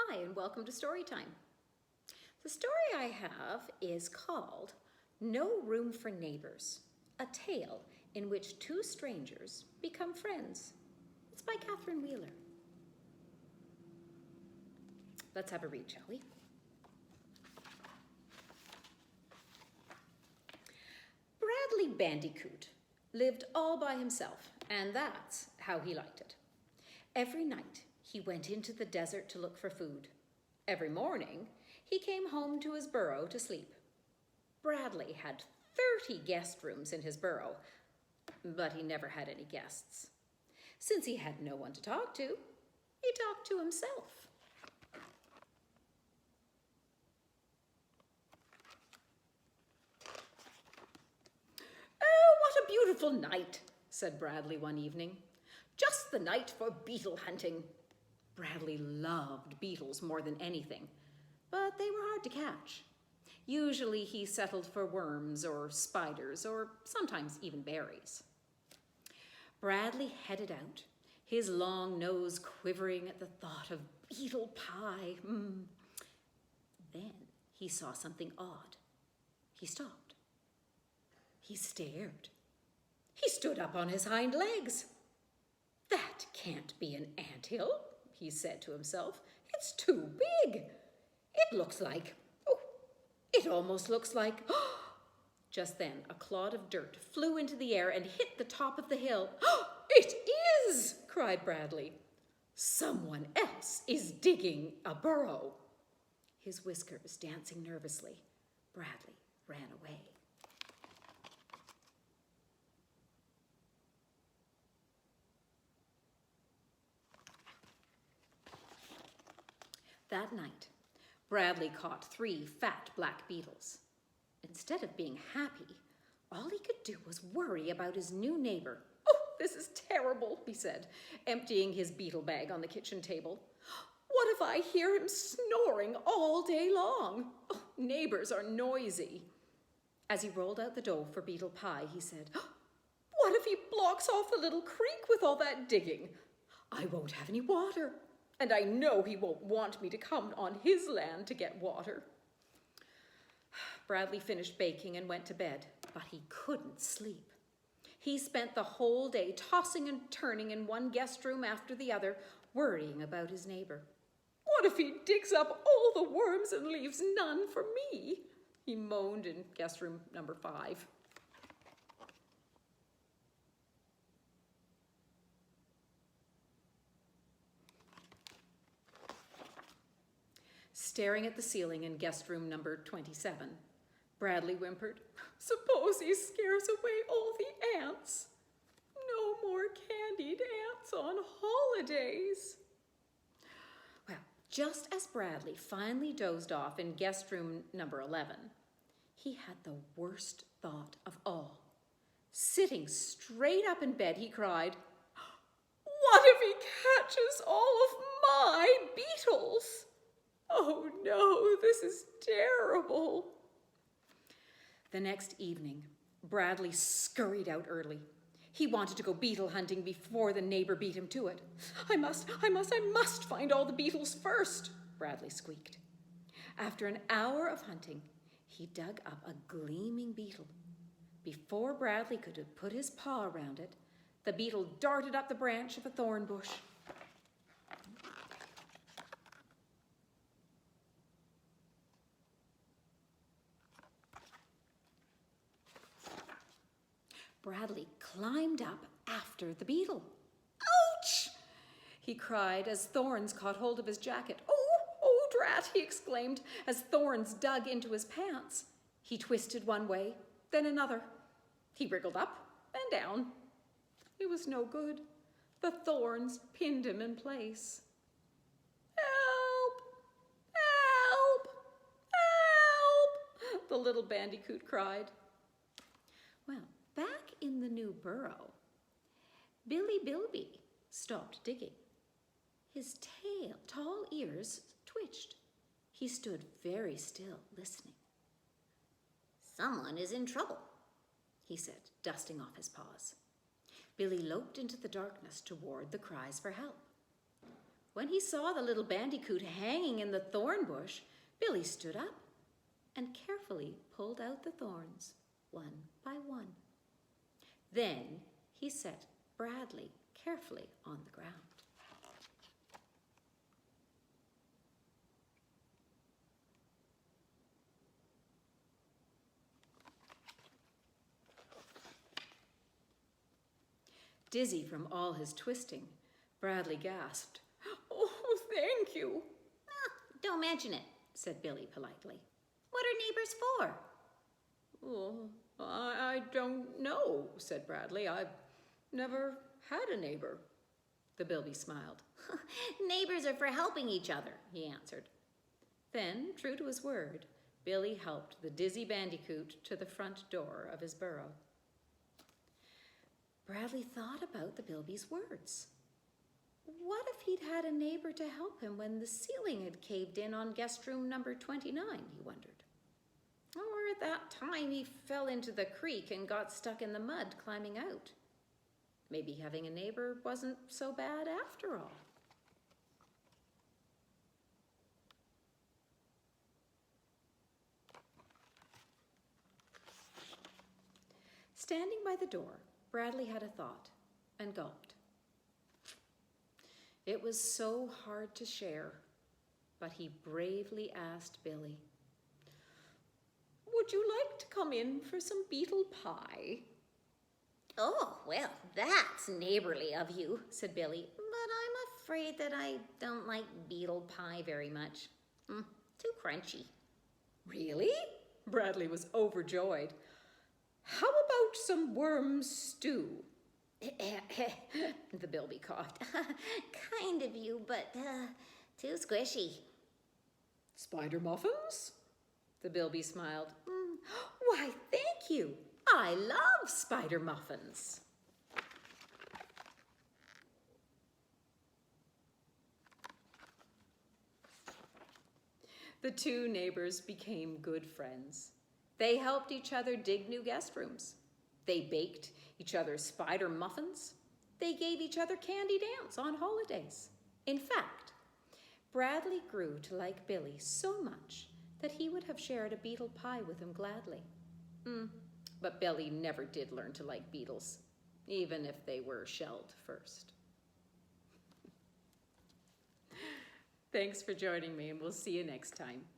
Hi, and welcome to Storytime. The story I have is called No Room for Neighbours, a tale in which two strangers become friends. It's by Kathryn Wheeler. Let's have a read, shall we? Bradley Bandicoot lived all by himself, and that's how he liked it. Every night, he went into the desert to look for food. Every morning, he came home to his burrow to sleep. Bradley had 30 guest rooms in his burrow, but he never had any guests. Since he had no one to talk to, he talked to himself. "Oh, what a beautiful night," said Bradley one evening. "Just the night for beetle hunting." Bradley loved beetles more than anything, but they were hard to catch. Usually he settled for worms or spiders or sometimes even berries. Bradley headed out, his long nose quivering at the thought of beetle pie. Then he saw something odd. He stopped. He stared. He stood up on his hind legs. "That can't be an anthill," he said to himself. "It's too big. It almost looks like..." Just then, a clod of dirt flew into the air and hit the top of the hill. "It is!" cried Bradley. "Someone else is digging a burrow." His whiskers dancing nervously, Bradley ran away. That night, Bradley caught 3 fat black beetles. Instead of being happy, all he could do was worry about his new neighbor. "Oh, this is terrible," he said, emptying his beetle bag on the kitchen table. "What if I hear him snoring all day long? Oh, neighbors are noisy." As he rolled out the dough for beetle pie, he said, "What if he blocks off the little creek with all that digging? I won't have any water. And I know he won't want me to come on his land to get water." Bradley finished baking and went to bed, but he couldn't sleep. He spent the whole day tossing and turning in one guest room after the other, worrying about his neighbor. "What if he digs up all the worms and leaves none for me?" he moaned in guest room number 5. Staring at the ceiling in guest room number 27, Bradley whimpered, "Suppose he scares away all the ants? No more candied ants on holidays." Well, just as Bradley finally dozed off in guest room number 11, he had the worst thought of all. Sitting straight up in bed, he cried, "What if he catches all of my beetles? Oh no, this is terrible." The next evening, Bradley scurried out early. He wanted to go beetle hunting before the neighbor beat him to it. I must find all the beetles first," Bradley squeaked. After an hour of hunting, he dug up a gleaming beetle. Before Bradley could put his paw around it, the beetle darted up the branch of a thorn bush. Bradley climbed up after the beetle. "Ouch!" he cried as thorns caught hold of his jacket. Oh, drat!" he exclaimed as thorns dug into his pants. He twisted one way, then another. He wriggled up and down. It was no good. The thorns pinned him in place. "Help! Help! Help!" the little bandicoot cried. Well, back in the new burrow, Billy Bilby stopped digging. His tall ears twitched. He stood very still, listening. "Someone is in trouble," he said, dusting off his paws. Billy loped into the darkness toward the cries for help. When he saw the little Bandicoot hanging in the thorn bush, Billy stood up and carefully pulled out the thorns, one by one. Then he set Bradley carefully on the ground. Dizzy from all his twisting, Bradley gasped, "Oh, thank you." Don't mention it, said Billy politely. What are neighbors for? "Oh, I don't know," said Bradley. "I've never had a neighbor." The Bilby smiled. Neighbors are for helping each other, he answered. Then, true to his word, Billy helped the dizzy Bandicoot to the front door of his burrow. Bradley thought about the Bilby's words. What if he'd had a neighbor to help him when the ceiling had caved in on guest room number 29, he wondered. Or at that time he fell into the creek and got stuck in the mud climbing out. Maybe having a neighbor wasn't so bad after all. Standing by the door, Bradley had a thought and gulped. It was so hard to share, but he bravely asked Billy, "Would you like to come in for some beetle pie?" Oh, well, that's neighborly of you, said Billy, but I'm afraid that I don't like beetle pie very much. Too crunchy. Really? Bradley was overjoyed. How about some worm stew? The Bilby coughed. Kind of you, but too squishy. Spider muffins? The Bilby smiled. Why, thank you. I love spider muffins. The two neighbors became good friends. They helped each other dig new guest rooms. They baked each other's spider muffins. They gave each other candied ants on holidays. In fact, Bradley grew to like Billy so much that he would have shared a beetle pie with him gladly. But Billy never did learn to like beetles, even if they were shelled first. Thanks for joining me, and we'll see you next time.